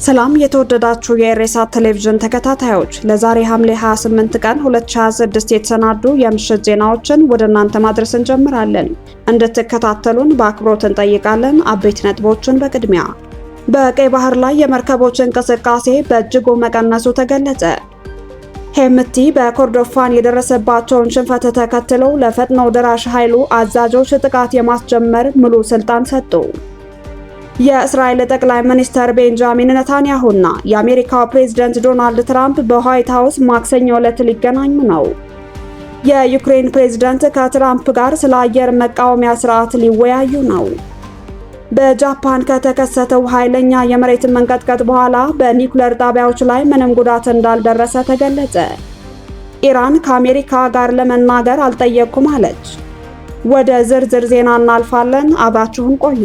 ሰላም የተወደዳችሁ የኢሬሳ ቴሌቪዥን ተከታታዮች፣ ለዛሬ ሐምሌ 28 ቀን 2026 የተሰናዱ የምሽት ዜናዎችን ወደ እናንተ ማድረስ እንጀምራለን። እንድትከታተሉን በአክብሮት እንጠይቃለን። አበይት ነጥቦችን በቅድሚያ በቀይ ባህር ላይ የመርከቦች እንቅስቃሴ በእጅጉ መቀነሱ ተገለጸ። ሄምቲ በኮርዶፋን የደረሰባቸውን ሽንፈት ተከትሎ ለፈጥኖ ደራሽ ኃይሉ አዛዦች ጥቃት የማስጀመር ሙሉ ስልጣን ሰጡ። የእስራኤል ጠቅላይ ሚኒስትር ቤንጃሚን ኔታንያሁና የአሜሪካው ፕሬዝዳንት ዶናልድ ትራምፕ በዋይት ሃውስ ማክሰኞ ዕለት ሊገናኙ ነው። የዩክሬን ፕሬዝዳንት ከትራምፕ ጋር ስለ አየር መቃወሚያ ስርዓት ሊወያዩ ነው። በጃፓን ከተከሰተው ኃይለኛ የመሬት መንቀጥቀጥ በኋላ በኒውክሌር ጣቢያዎች ላይ ምንም ጉዳት እንዳልደረሰ ተገለጸ። ኢራን ከአሜሪካ ጋር ለመናገር አልጠየቅኩም አለች። ወደ ዝርዝር ዜና እናልፋለን። አብራችሁን ቆዩ።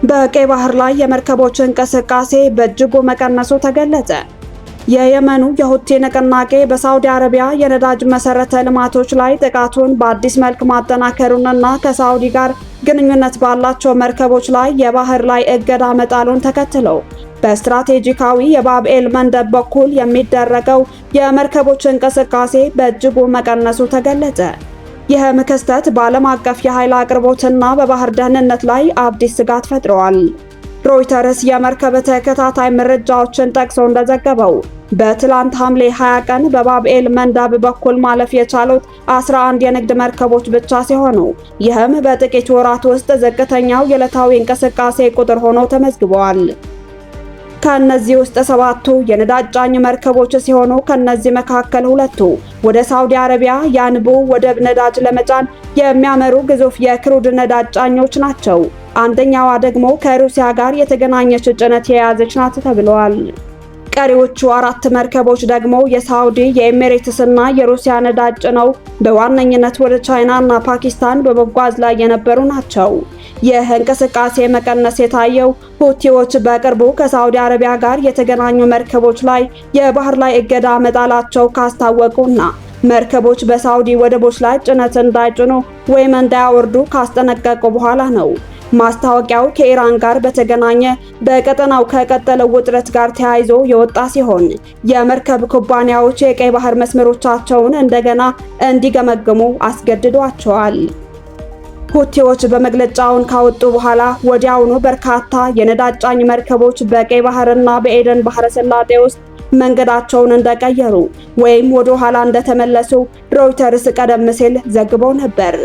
በቀይ ባህር ላይ የመርከቦች እንቅስቃሴ በእጅጉ መቀነሱ ተገለጸ። የየመኑ የሁቲ ንቅናቄ በሳውዲ አረቢያ የነዳጅ መሰረተ ልማቶች ላይ ጥቃቱን በአዲስ መልክ ማጠናከሩንና ከሳውዲ ጋር ግንኙነት ባላቸው መርከቦች ላይ የባህር ላይ እገዳ መጣሉን ተከትሎ በስትራቴጂካዊ የባብኤል መንደብ በኩል የሚደረገው የመርከቦች እንቅስቃሴ በእጅጉ መቀነሱ ተገለጸ። ይህም ክስተት በዓለም አቀፍ የኃይል አቅርቦትና በባህር ደህንነት ላይ አዲስ ስጋት ፈጥሯል። ሮይተርስ የመርከብ ተከታታይ መረጃዎችን ጠቅሶ እንደዘገበው በትላንት ሐምሌ 20 ቀን በባብኤል መንደብ በኩል ማለፍ የቻሉት 11 የንግድ መርከቦች ብቻ ሲሆኑ ይህም በጥቂት ወራት ውስጥ ዝቅተኛው የዕለታዊ እንቅስቃሴ ቁጥር ሆኖ ተመዝግቧል። ከነዚህ ውስጥ 7ቱ የነዳጅ ጫኝ መርከቦች ሲሆኑ ከነዚህ መካከል 2ቱ ወደ ሳውዲ አረቢያ ያንቡ ወደብ ነዳጅ ለመጫን የሚያመሩ ግዙፍ የክሩድ ነዳጅ ጫኞች ናቸው። አንደኛዋ ደግሞ ከሩሲያ ጋር የተገናኘች ጭነት የያዘች ናት ተብሏል። ቀሪዎቹ 4 መርከቦች ደግሞ የሳውዲ፣ የኤሚሬትስ እና የሩሲያ ነዳጅ ጭነው በዋነኝነት ወደ ቻይና እና ፓኪስታን በመጓዝ ላይ የነበሩ ናቸው። ይህ እንቅስቃሴ መቀነስ የታየው ሁቲዎች በቅርቡ ከሳውዲ አረቢያ ጋር የተገናኙ መርከቦች ላይ የባህር ላይ እገዳ መጣላቸው ካስታወቁና መርከቦች በሳውዲ ወደቦች ላይ ጭነት እንዳይጭኑ ወይም እንዳያወርዱ ካስጠነቀቁ በኋላ ነው። ማስታወቂያው ከኢራን ጋር በተገናኘ በቀጠናው ከቀጠለው ውጥረት ጋር ተያይዞ የወጣ ሲሆን የመርከብ ኩባንያዎች የቀይ ባህር መስመሮቻቸውን እንደገና እንዲገመግሙ አስገድዷቸዋል። ሁቲዎች በመግለጫውን ካወጡ በኋላ ወዲያውኑ በርካታ የነዳጅ ጫኝ መርከቦች በቀይ ባህርና በኤደን ባህረ ሰላጤ ውስጥ መንገዳቸውን እንደቀየሩ ወይም ወደ ኋላ እንደተመለሱ ሮይተርስ ቀደም ሲል ዘግቦ ነበር።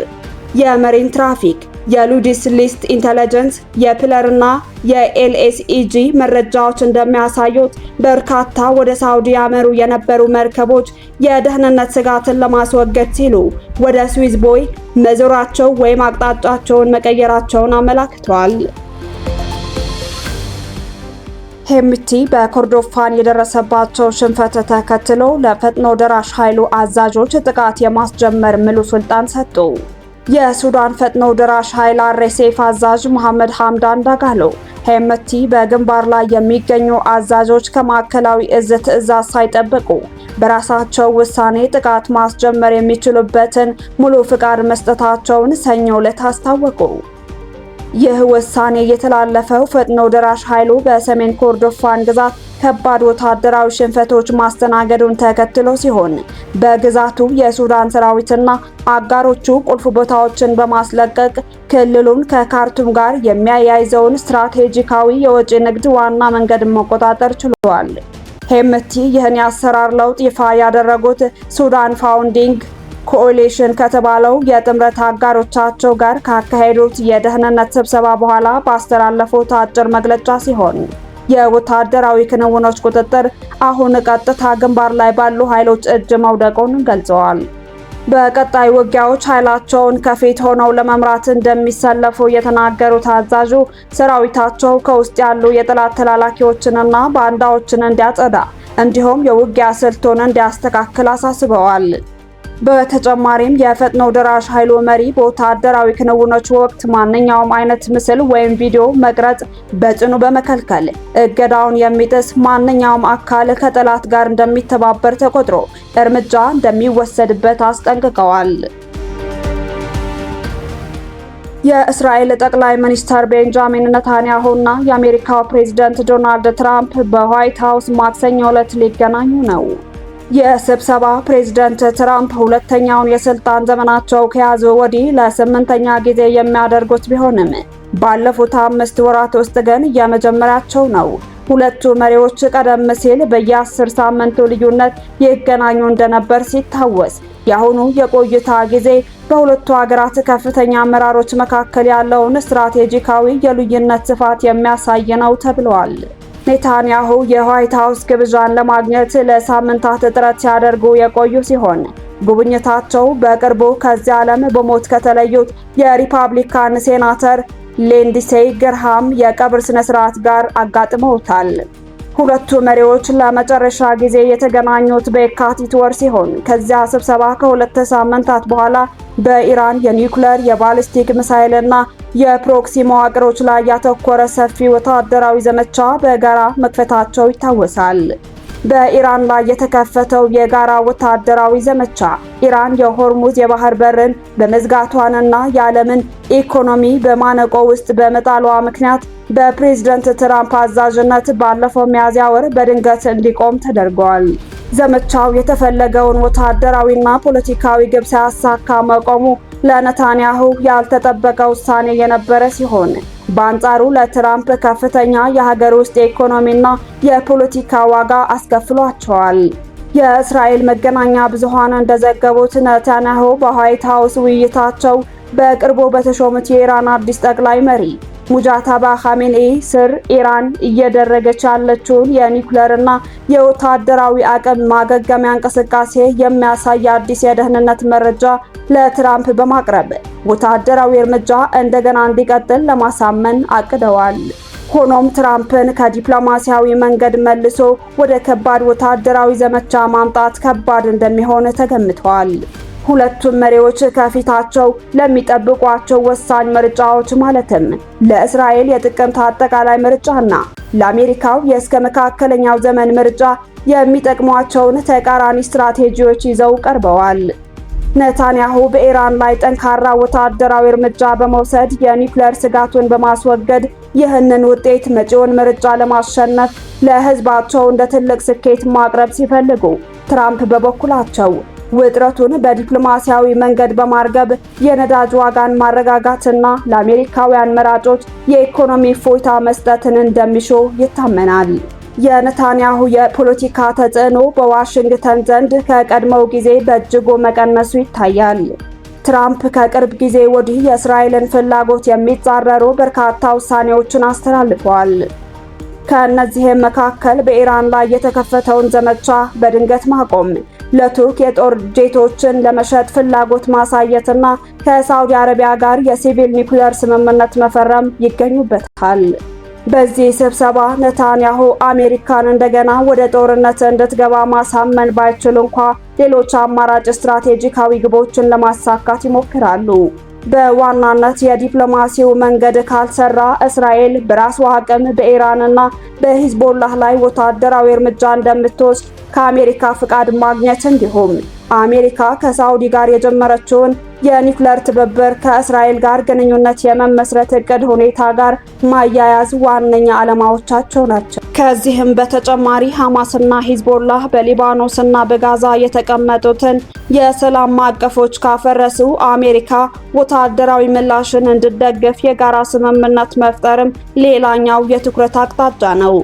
የመሪን ትራፊክ፣ የሉዲስ ሊስት ኢንተለጀንስ፣ የፕለርና የኤልኤስኢጂ መረጃዎች እንደሚያሳዩት በርካታ ወደ ሳውዲ ያመሩ የነበሩ መርከቦች የደህንነት ስጋትን ለማስወገድ ሲሉ ወደ ስዊዝ ቦይ መዞራቸው ወይም አቅጣጫቸውን መቀየራቸውን አመላክቷል። ሄምቲ በኮርዶፋን የደረሰባቸው ሽንፈት ተከትሎ ለፈጥኖ ደራሽ ኃይሉ አዛዦች ጥቃት የማስጀመር ሙሉ ስልጣን ሰጡ። የሱዳን ፈጥኖ ደራሽ ኃይል አርኤስኤፍ አዛዥ መሐመድ ሐምዳን ዳጋሎ ሄምቲ በግንባር ላይ የሚገኙ አዛዦች ከማዕከላዊ እዝ ትዕዛዝ ሳይጠብቁ በራሳቸው ውሳኔ ጥቃት ማስጀመር የሚችሉበትን ሙሉ ፍቃድ መስጠታቸውን ሰኞ ዕለት አስታወቁ። ይህ ውሳኔ የተላለፈው ፈጥኖ ደራሽ ኃይሉ በሰሜን ኮርዶፋን ግዛት ከባድ ወታደራዊ ሽንፈቶች ማስተናገዱን ተከትሎ ሲሆን በግዛቱ የሱዳን ሰራዊትና አጋሮቹ ቁልፍ ቦታዎችን በማስለቀቅ ክልሉን ከካርቱም ጋር የሚያያይዘውን ስትራቴጂካዊ የወጪ ንግድ ዋና መንገድ መቆጣጠር ችሏል። ሄምቲ ይህን የአሰራር ለውጥ ይፋ ያደረጉት ሱዳን ፋውንዲንግ ኮአሊሽን ከተባለው የጥምረት አጋሮቻቸው ጋር ካካሄዱት የደህንነት ስብሰባ በኋላ ባስተላለፉት አጭር መግለጫ ሲሆን የወታደራዊ ክንውኖች ቁጥጥር አሁን ቀጥታ ግንባር ላይ ባሉ ኃይሎች እጅ መውደቁን ገልጸዋል። በቀጣይ ውጊያዎች ኃይላቸውን ከፊት ሆነው ለመምራት እንደሚሰለፉ የተናገሩት አዛዡ ሰራዊታቸው ከውስጥ ያሉ የጠላት ተላላኪዎችንና ባንዳዎችን እንዲያጸዳ እንዲሁም የውጊያ ስልቱን እንዲያስተካክል አሳስበዋል። በተጨማሪም የፈጥኖ ደራሽ ኃይሉ መሪ በወታደራዊ ክንውኖች ወቅት ማንኛውም አይነት ምስል ወይም ቪዲዮ መቅረጽ በጽኑ በመከልከል እገዳውን የሚጥስ ማንኛውም አካል ከጠላት ጋር እንደሚተባበር ተቆጥሮ እርምጃ እንደሚወሰድበት አስጠንቅቀዋል። የእስራኤል ጠቅላይ ሚኒስትር ቤንጃሚን ኔታንያሁና የአሜሪካው ፕሬዝዳንት ዶናልድ ትራምፕ በዋይት ሃውስ ማክሰኞ ዕለት ሊገናኙ ነው። የስብሰባ ፕሬዝዳንት ትራምፕ ሁለተኛውን የስልጣን ዘመናቸው ከያዙ ወዲህ ለ8ኛ ጊዜ የሚያደርጉት ቢሆንም ባለፉት 5 ወራት ውስጥ ግን የመጀመሪያቸው ነው። ሁለቱ መሪዎች ቀደም ሲል በየ10 ሳምንቱ ልዩነት ይገናኙ እንደነበር ሲታወስ፣ የአሁኑ የቆይታ ጊዜ በሁለቱ ሀገራት ከፍተኛ አመራሮች መካከል ያለውን ስትራቴጂካዊ የልዩነት ስፋት የሚያሳይ ነው ተብሏል። ኔታንያሁ የዋይት ሃውስ ግብዣን ለማግኘት ለሳምንታት ጥረት ሲያደርጉ የቆዩ ሲሆን ጉብኝታቸው በቅርቡ ከዚህ ዓለም በሞት ከተለዩት የሪፐብሊካን ሴናተር ሊንድሴይ ግርሃም የቀብር ስነ ስርዓት ጋር አጋጥመውታል። ሁለቱ መሪዎች ለመጨረሻ ጊዜ የተገናኙት በየካቲት ወር ሲሆን ከዚያ ስብሰባ ከሁለት ሳምንታት በኋላ በኢራን የኒውክሌር የባሊስቲክ ሚሳይልና የፕሮክሲ መዋቅሮች ላይ ያተኮረ ሰፊ ወታደራዊ ዘመቻ በጋራ መክፈታቸው ይታወሳል። በኢራን ላይ የተከፈተው የጋራ ወታደራዊ ዘመቻ ኢራን የሆርሙዝ የባህር በርን በመዝጋቷንና የዓለምን ኢኮኖሚ በማነቆ ውስጥ በመጣሏ ምክንያት በፕሬዝዳንት ትራምፕ አዛዥነት ባለፈው ሚያዝያ ወር በድንገት እንዲቆም ተደርጓል። ዘመቻው የተፈለገውን ወታደራዊና ፖለቲካዊ ግብ ሳያሳካ መቆሙ ለኔታንያሁ ያልተጠበቀ ውሳኔ የነበረ ሲሆን በአንጻሩ ለትራምፕ ከፍተኛ የሀገር ውስጥ የኢኮኖሚና የፖለቲካ ዋጋ አስከፍሏቸዋል። የእስራኤል መገናኛ ብዙሃን እንደዘገቡት ኔታንያሁ በዋይት ሃውስ ውይይታቸው በቅርቡ በተሾሙት የኢራን አዲስ ጠቅላይ መሪ ሙጃታባ ኻሜኔኢ ስር ኢራን እየደረገች ያለችውን የኒውክሌርና የወታደራዊ አቅም ማገገሚያ እንቅስቃሴ የሚያሳይ አዲስ የደህንነት መረጃ ለትራምፕ በማቅረብ ወታደራዊ እርምጃ እንደገና እንዲቀጥል ለማሳመን አቅደዋል። ሆኖም ትራምፕን ከዲፕሎማሲያዊ መንገድ መልሶ ወደ ከባድ ወታደራዊ ዘመቻ ማምጣት ከባድ እንደሚሆን ተገምቷል። ሁለቱም መሪዎች ከፊታቸው ለሚጠብቋቸው ወሳኝ ምርጫዎች ማለትም ለእስራኤል የጥቅምት አጠቃላይ ምርጫና ለአሜሪካው የእስከ መካከለኛው ዘመን ምርጫ የሚጠቅሟቸውን ተቃራኒ ስትራቴጂዎች ይዘው ቀርበዋል። ኔታንያሁ በኢራን ላይ ጠንካራ ወታደራዊ እርምጃ በመውሰድ የኒውክሌር ስጋቱን በማስወገድ ይህንን ውጤት መጪውን ምርጫ ለማሸነፍ ለሕዝባቸው እንደ ትልቅ ስኬት ማቅረብ ሲፈልጉ፣ ትራምፕ በበኩላቸው ውጥረቱን በዲፕሎማሲያዊ መንገድ በማርገብ የነዳጅ ዋጋን ማረጋጋትና ለአሜሪካውያን መራጮች የኢኮኖሚ እፎይታ መስጠትን እንደሚሹ ይታመናል። የኔታንያሁ የፖለቲካ ተጽዕኖ በዋሽንግተን ዘንድ ከቀድሞው ጊዜ በእጅጉ መቀነሱ ይታያል። ትራምፕ ከቅርብ ጊዜ ወዲህ የእስራኤልን ፍላጎት የሚጻረሩ በርካታ ውሳኔዎችን አስተላልፈዋል። ከእነዚህም መካከል በኢራን ላይ የተከፈተውን ዘመቻ በድንገት ማቆም፣ ለቱርክ የጦር ጄቶችን ለመሸጥ ፍላጎት ማሳየትና ከሳውዲ አረቢያ ጋር የሲቪል ኒውክሌር ስምምነት መፈረም ይገኙበታል። በዚህ ስብሰባ ኔታንያሁ አሜሪካን እንደገና ወደ ጦርነት እንድትገባ ማሳመን ባይችሉ እንኳ ሌሎች አማራጭ ስትራቴጂካዊ ግቦችን ለማሳካት ይሞክራሉ። በዋናነት የዲፕሎማሲው መንገድ ካልሰራ እስራኤል በራሷ አቅም በኢራንና በሂዝቦላህ ላይ ወታደራዊ እርምጃ እንደምትወስድ ከአሜሪካ ፍቃድ ማግኘት እንዲሁም አሜሪካ ከሳውዲ ጋር የጀመረችውን የኒውክሌር ትብብር ከእስራኤል ጋር ግንኙነት የመመስረት እቅድ ሁኔታ ጋር ማያያዝ ዋነኛ ዓላማዎቻቸው ናቸው። ከዚህም በተጨማሪ ሐማስና ሂዝቦላህ በሊባኖስና በጋዛ የተቀመጡትን የሰላም ማዕቀፎች ካፈረሱ አሜሪካ ወታደራዊ ምላሽን እንድትደግፍ የጋራ ስምምነት መፍጠርም ሌላኛው የትኩረት አቅጣጫ ነው።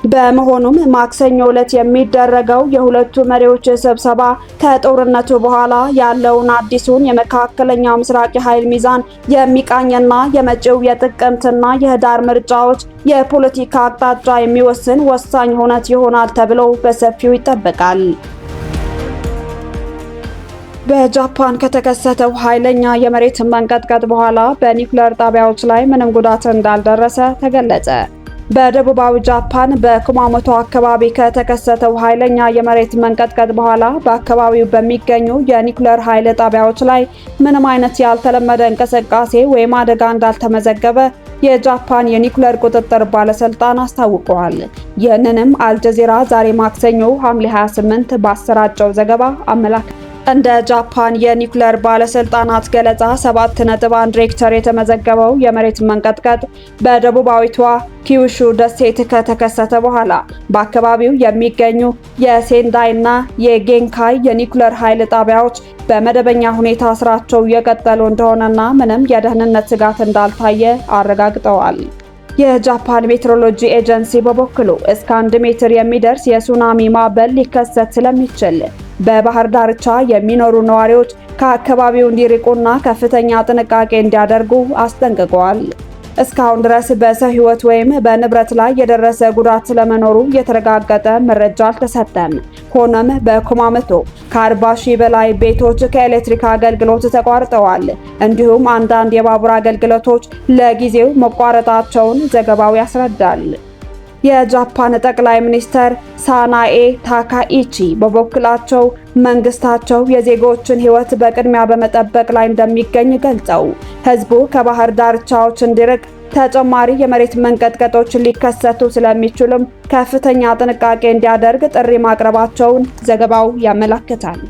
በመሆኑም ማክሰኞ ዕለት የሚደረገው የሁለቱ መሪዎች ስብሰባ ከጦርነቱ በኋላ ያለውን አዲሱን የመካከለኛው ምስራቅ የኃይል ሚዛን የሚቃኝና የመጪው የጥቅምትና የህዳር ምርጫዎች የፖለቲካ አቅጣጫ የሚወስን ወሳኝ ሁነት ይሆናል ተብሎ በሰፊው ይጠበቃል። በጃፓን ከተከሰተው ኃይለኛ የመሬት መንቀጥቀጥ በኋላ በኒውክሌር ጣቢያዎች ላይ ምንም ጉዳት እንዳልደረሰ ተገለጸ። በደቡባዊ ጃፓን በኩማሞቶ አካባቢ ከተከሰተው ኃይለኛ የመሬት መንቀጥቀጥ በኋላ በአካባቢው በሚገኙ የኒውክሌር ኃይል ጣቢያዎች ላይ ምንም አይነት ያልተለመደ እንቅስቃሴ ወይም አደጋ እንዳልተመዘገበ የጃፓን የኒውክሌር ቁጥጥር ባለስልጣን አስታውቀዋል። ይህንንም አልጀዚራ ዛሬ ማክሰኞ ሐምሌ 28 ባሰራጨው ዘገባ አመላክቷል። እንደ ጃፓን የኒውክሌር ባለስልጣናት ገለጻ 7.1 ሬክተር የተመዘገበው የመሬት መንቀጥቀጥ በደቡባዊቷ ኪዩሹ ደሴት ከተከሰተ በኋላ በአካባቢው የሚገኙ የሴንዳይና የጌንካይ የኒውክሌር ኃይል ጣቢያዎች በመደበኛ ሁኔታ ስራቸው እየቀጠሉ እንደሆነና ምንም የደህንነት ስጋት እንዳልታየ አረጋግጠዋል። የጃፓን ሜትሮሎጂ ኤጀንሲ በበኩሉ እስከ 1 ሜትር የሚደርስ የሱናሚ ማዕበል ሊከሰት ስለሚችል በባህር ዳርቻ የሚኖሩ ነዋሪዎች ከአካባቢው እንዲርቁና ከፍተኛ ጥንቃቄ እንዲያደርጉ አስጠንቅቀዋል። እስካሁን ድረስ በሰው ሕይወት ወይም በንብረት ላይ የደረሰ ጉዳት ስለመኖሩ የተረጋገጠ መረጃ አልተሰጠም። ሆኖም በኩማሞቶ ከ40 ሺህ በላይ ቤቶች ከኤሌክትሪክ አገልግሎት ተቋርጠዋል። እንዲሁም አንዳንድ የባቡር አገልግሎቶች ለጊዜው መቋረጣቸውን ዘገባው ያስረዳል። የጃፓን ጠቅላይ ሚኒስትር ሳናኤ ታካኢቺ በበኩላቸው መንግስታቸው የዜጎችን ሕይወት በቅድሚያ በመጠበቅ ላይ እንደሚገኝ ገልጸው ህዝቡ ከባህር ዳርቻዎች እንዲርቅ ተጨማሪ የመሬት መንቀጥቀጦች ሊከሰቱ ስለሚችሉም ከፍተኛ ጥንቃቄ እንዲያደርግ ጥሪ ማቅረባቸውን ዘገባው ያመለክታል።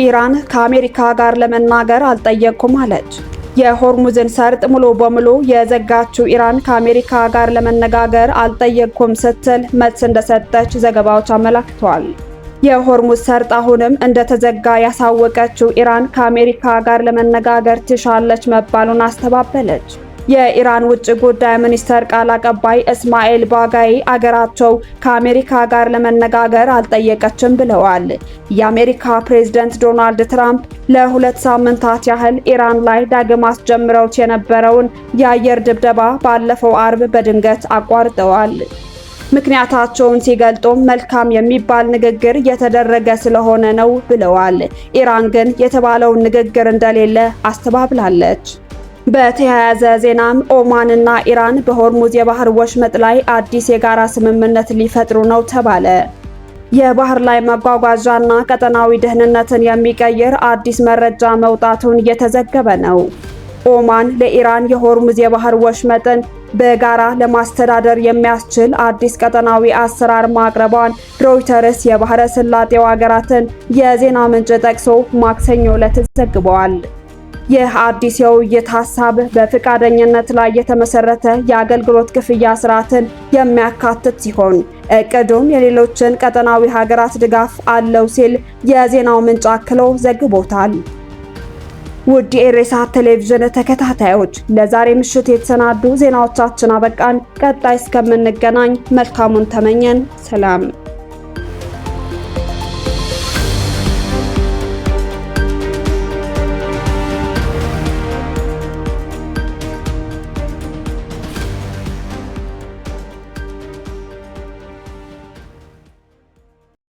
ኢራን ከአሜሪካ ጋር ለመናገር አልጠየቅኩም አለች። የሆርሙዝን ሰርጥ ሙሉ በሙሉ የዘጋችው ኢራን ከአሜሪካ ጋር ለመነጋገር አልጠየቅኩም ስትል መልስ እንደሰጠች ዘገባዎች አመላክተዋል። የሆርሙዝ ሰርጥ አሁንም እንደተዘጋ ያሳወቀችው ኢራን ከአሜሪካ ጋር ለመነጋገር ትሻለች መባሉን አስተባበለች። የኢራን ውጭ ጉዳይ ሚኒስቴር ቃል አቀባይ እስማኤል ባጋይ አገራቸው ከአሜሪካ ጋር ለመነጋገር አልጠየቀችም ብለዋል። የአሜሪካ ፕሬዝዳንት ዶናልድ ትራምፕ ለ2 ሳምንታት ያህል ኢራን ላይ ዳግም አስጀምረውት የነበረውን የአየር ድብደባ ባለፈው አርብ በድንገት አቋርጠዋል። ምክንያታቸውን ሲገልጡም መልካም የሚባል ንግግር እየተደረገ ስለሆነ ነው ብለዋል። ኢራን ግን የተባለውን ንግግር እንደሌለ አስተባብላለች። በተያያዘ ዜናም ኦማንና ኢራን በሆርሙዝ የባህር ወሽመጥ ላይ አዲስ የጋራ ስምምነት ሊፈጥሩ ነው ተባለ። የባህር ላይ መጓጓዣና ቀጠናዊ ደህንነትን የሚቀይር አዲስ መረጃ መውጣቱን እየተዘገበ ነው። ኦማን ለኢራን የሆርሙዝ የባህር ወሽመጥን በጋራ ለማስተዳደር የሚያስችል አዲስ ቀጠናዊ አሰራር ማቅረቧን ሮይተርስ የባህረ ሰላጤው ሀገራትን የዜና ምንጭ ጠቅሶ ማክሰኞ ዕለት ዘግቧል። ይህ አዲስ የውይይት ሀሳብ በፈቃደኝነት ላይ የተመሰረተ የአገልግሎት ክፍያ ስርዓትን የሚያካትት ሲሆን እቅዱም የሌሎችን ቀጠናዊ ሀገራት ድጋፍ አለው ሲል የዜናው ምንጭ አክሎ ዘግቦታል። ውድ የኢሬሳት ቴሌቪዥን ተከታታዮች ለዛሬ ምሽት የተሰናዱ ዜናዎቻችን አበቃን። ቀጣይ እስከምንገናኝ መልካሙን ተመኘን። ሰላም።